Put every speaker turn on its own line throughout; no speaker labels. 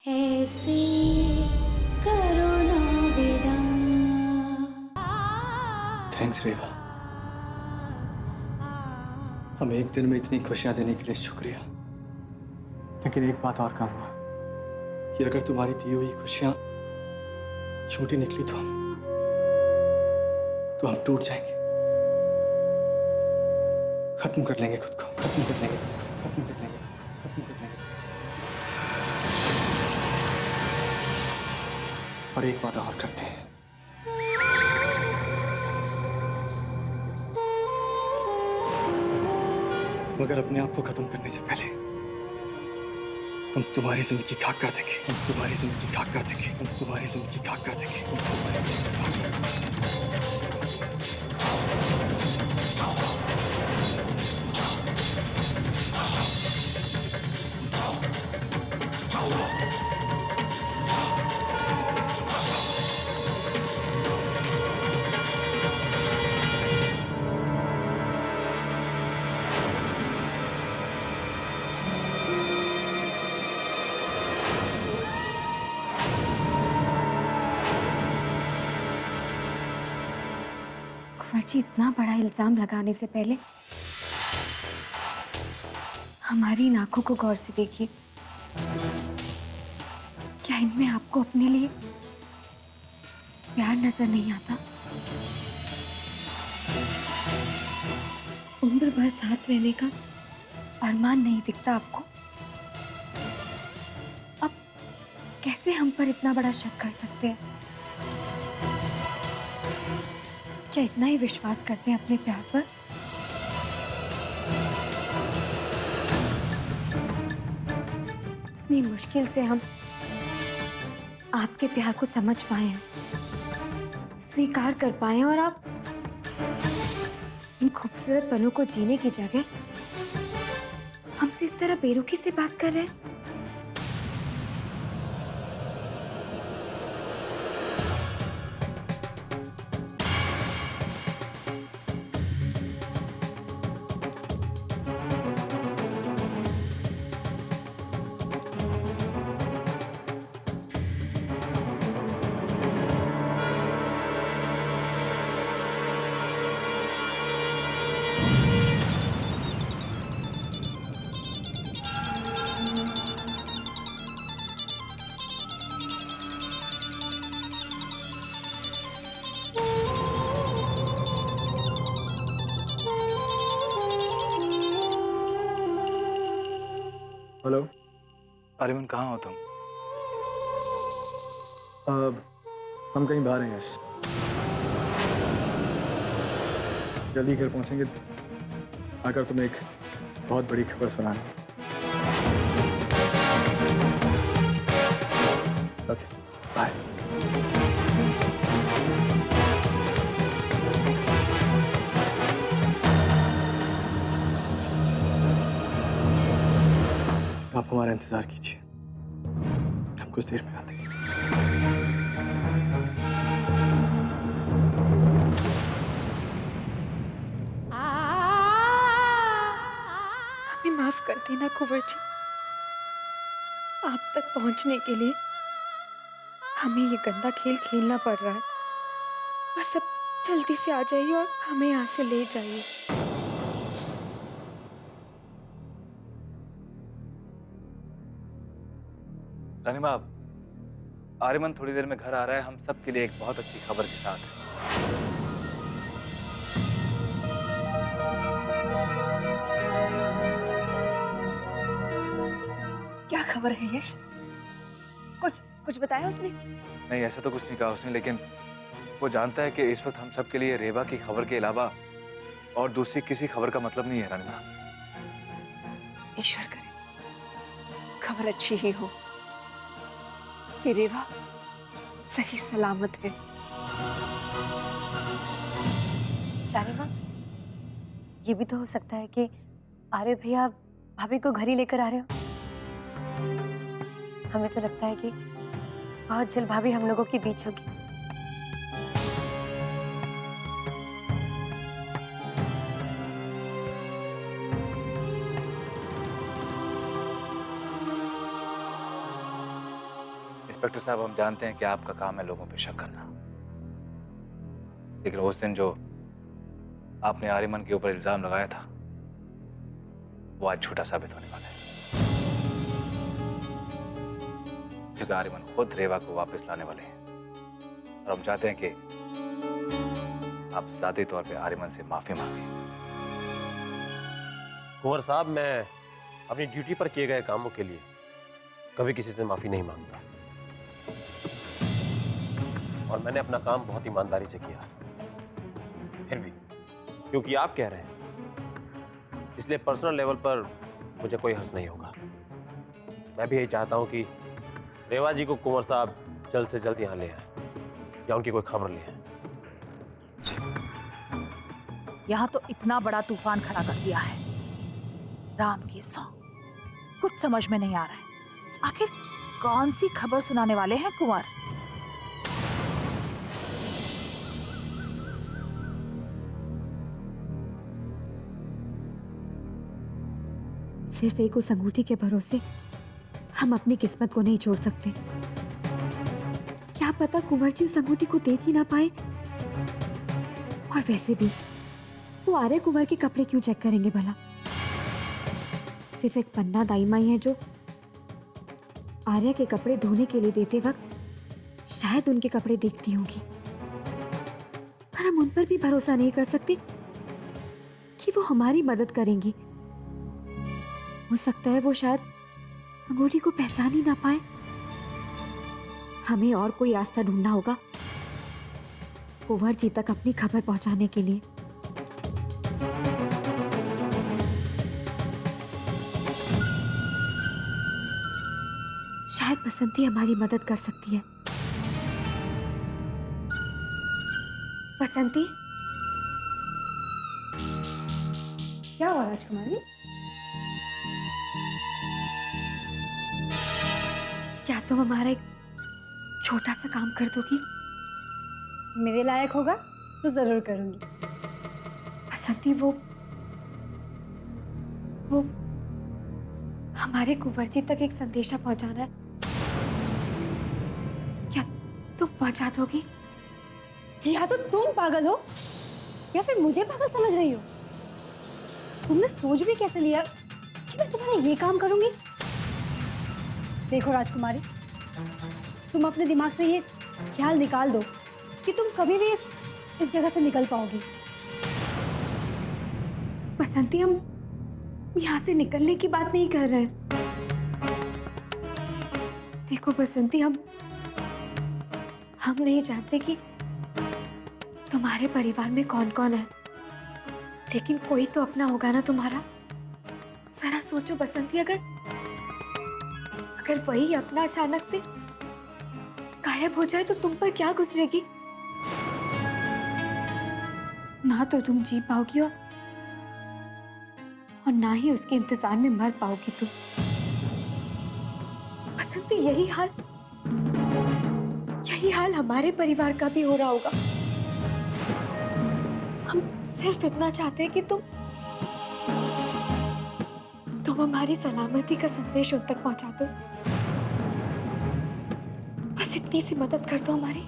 ऐसे करो ना विदा।
थैंक्स रेवा, हमें एक दिन में इतनी खुशियां देने के लिए शुक्रिया। लेकिन एक बात और कहूंगा कि अगर तुम्हारी दी हुई खुशियां छोटी निकली तो हम टूट जाएंगे, खत्म कर लेंगे खुद को, खत्म कर लेंगे, खत्म कर लेंगे, खत्म कर लेंगे। और एक वादा और करते हैं, मगर अपने आप को खत्म करने से पहले हम तुम्हारी जिंदगी खाक कर देंगे, हम तुम्हारी जिंदगी खाक कर देंगे, हम तुम्हारी जिंदगी खाक कर देंगे, हम तुम्हारी जिंदगी खाक कर देंगे।
कुंवर जी, इतना बड़ा इल्जाम लगाने से पहले हमारी इन आंखों को गौर से देखिए। क्या इनमें आपको अपने लिए प्यार नजर नहीं आता? उम्र भर साथ रहने का अरमान नहीं दिखता आपको? अब कैसे हम पर इतना बड़ा शक कर सकते हैं? क्या इतना ही विश्वास करते हैं अपने प्यार पर? इतनी मुश्किल से हम आपके प्यार को समझ पाए हैं, स्वीकार कर पाए हैं, और आप इन खूबसूरत पलों को जीने की जगह हमसे इस तरह बेरुखी से बात कर रहे हैं।
हेलो।
आर्यमन, कहाँ हो तुम?
हम कहीं बाहर हैं यश, जल्दी घर पहुंचेंगे, आकर तुम्हें एक बहुत बड़ी खबर सुनाएंगे। Okay, bye. आप हमारा इंतजार कीजिए, हम कुछ देर में आते हैं।
हमें माफ कर देना कुंवर जी। आप तक पहुंचने के लिए हमें ये गंदा खेल खेलना पड़ रहा है। बस अब जल्दी से आ जाइए और हमें यहाँ से ले जाइए।
रानीमा, आर्यमन थोड़ी देर में घर आ रहा है, हम सब के लिए एक बहुत अच्छी खबर के साथ।
क्या खबर है यश? कुछ कुछ बताया उसने?
नहीं, ऐसा तो कुछ नहीं कहा उसने, लेकिन वो जानता है कि इस वक्त हम सब के लिए रेवा की खबर के अलावा और दूसरी किसी खबर का मतलब नहीं है। रानीमा,
ईश्वर करे खबर अच्छी ही हो कि रेवा सही सलामत है।
रानीमा, ये भी तो हो सकता है कि आर्य भैया भाभी को घर ही लेकर आ रहे हो। हमें तो लगता है कि बहुत जल्द भाभी हम लोगों के बीच होगी।
इंस्पेक्टर साहब, हम जानते हैं कि आपका काम है लोगों पे शक करना, लेकिन उस दिन जो आपने आर्यमन के ऊपर इल्जाम लगाया था वो आज झूठा साबित होने वाला है, क्योंकि आर्यमन खुद रेवा को वापस लाने वाले हैं और हम चाहते हैं कि आप जाती तौर पे आर्यमन से माफी मांगे।
कुंवर साहब, मैं अपनी ड्यूटी पर किए गए कामों के लिए कभी किसी से माफी नहीं मांगता, और मैंने अपना काम बहुत ईमानदारी से किया। फिर भी क्योंकि आप कह रहे हैं, इसलिए पर्सनल लेवल पर मुझे कोई हर्ज नहीं होगा। मैं भी यही चाहता हूं कि रेवा जी को कुंवर साहब जल्द से जल्द यहाँ ले आए या उनकी कोई खबर ले आए।
यहाँ तो इतना बड़ा तूफान खड़ा कर दिया है, राम की सौ कुछ समझ में नहीं आ रहा है। आखिर कौन सी खबर सुनाने वाले हैं कुंवर?
सिर्फ एक उस अंगूठी के भरोसे हम अपनी किस्मत को नहीं छोड़ सकते। क्या पता कुंवर जी उस अंगूठी को देख ही ना पाए। और वैसे भी वो आर्य कुंवर के कपड़े क्यों चेक करेंगे भला? सिर्फ एक पन्ना दाई माई है जो आर्य के कपड़े धोने के लिए देते वक्त शायद उनके कपड़े देखती होगी, पर हम उन पर भी भरोसा नहीं कर सकते कि वो हमारी मदद करेंगी। हो सकता है वो शायद अंगूठी को पहचान ही ना पाए। हमें और कोई रास्ता ढूंढना होगा कुंवर जी तक अपनी खबर पहुंचाने के लिए। शायद बसंती हमारी मदद कर सकती है। बसंती,
क्या हुआ राजकुमारी?
क्या तुम हमारा एक छोटा सा काम कर दोगी?
मेरे लायक होगा तो जरूर करूंगी।
बसंती, वो हमारे कुंवर जी तक एक संदेशा पहुंचाना है। क्या तुम पहुंचा दोगी?
या तो तुम पागल हो या फिर मुझे पागल समझ रही हो। तुमने सोच भी कैसे लिया कि मैं तुम्हारा ये काम करूंगी? देखो राजकुमारी, तुम अपने दिमाग से ये ख्याल निकाल दो कि तुम कभी भी इस जगह से निकल पाओगी।
बसंती, हम यहाँ से निकलने की बात नहीं कर रहे हैं। देखो बसंती, हम नहीं जानते कि तुम्हारे परिवार में कौन कौन है, लेकिन कोई तो अपना होगा ना तुम्हारा। जरा सोचो बसंती, अगर वही अपना अचानक से गायब हो जाए तो तुम पर क्या गुजरेगी? ना तो तुम जी पाओगी और ना ही उसके इंतजार में मर पाओगी तुम। बसंती, यही हाल हमारे परिवार का भी हो रहा होगा। हम सिर्फ इतना चाहते हैं कि तुम हमारी सलामती का संदेश उन तक पहुंचा दो। बस इतनी सी मदद कर दो हमारी।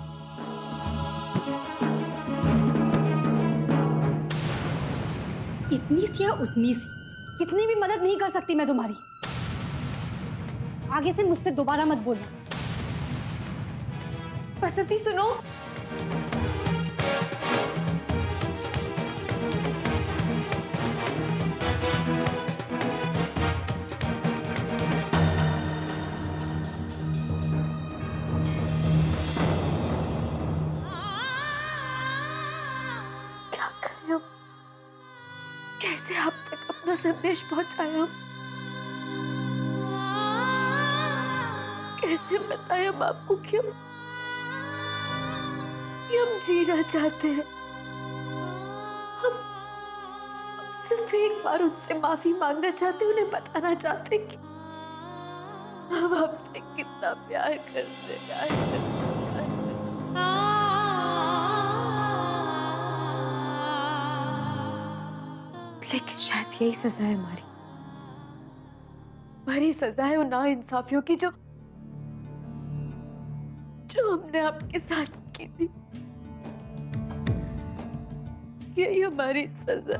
इतनी सी या उतनी सी, कितनी भी मदद नहीं कर सकती मैं तुम्हारी। आगे से मुझसे दोबारा मत बोलो।
बसंती, सुनो। क्या करें अब? कैसे आप तक अपना संदेश पहुंचाया? कैसे बताएं हम आपको कि हम जीना चाहते हैं। हम सिर्फ एक बार उनसे माफी मांगना चाहते, उन्हें बताना चाहते कि हम आपसे कितना प्यार करते हैं। लेकिन शायद यही सजा है हमारी। बड़ी सजा है उन नाइंसाफियों की जो जो हमने आपके साथ की थी, यही हमारी सजा।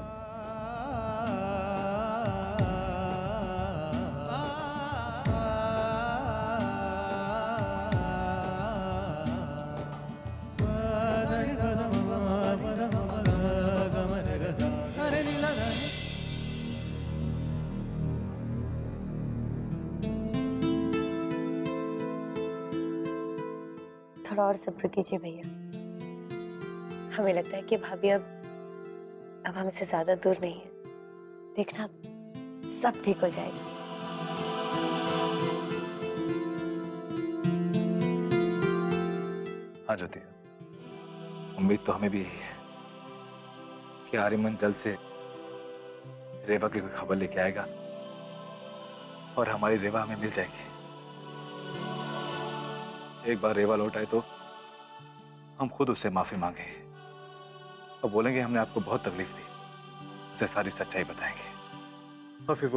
थोड़ा और सब्र कीजिए भैया। हमें लगता है कि भाभी अब हमसे ज्यादा दूर नहीं है। देखना सब ठीक हो जाएगा।
हाँ ज्योति, उम्मीद तो हमें भी यही है कि आर्यमन जल्द से रेवा की कोई खबर लेके आएगा और हमारी रेवा हमें मिल जाएगी। एक बार रेवा लौट आए तो हम खुद उससे माफी मांगे और बोलेंगे हमने आपको बहुत तकलीफ दी, उसे सारी सच्चाई बताएंगे। और फिर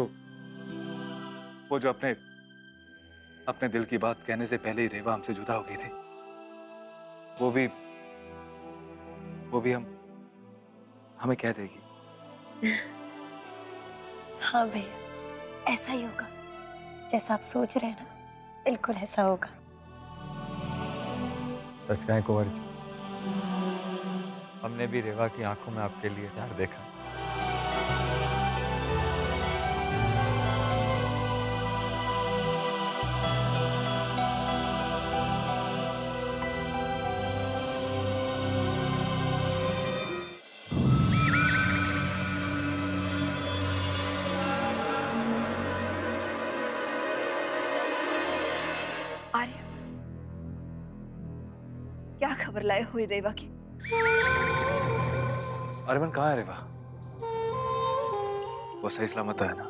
वो जो अपने दिल की बात कहने से पहले ही रेवा हमसे जुदा हो गई थी, वो भी हमें कह देगी।
हाँ भैया, ऐसा ही होगा। जैसा आप सोच रहे हैं ना, बिल्कुल ऐसा होगा।
सच कहें कुंवर जी, हमने भी रेवा की आंखों में आपके लिए प्यार देखा।
आर्य, क्या खबर लाए हुई रेवा की?
आर्यमन कहाँ है रेवा? वो सही सलामत तो है ना?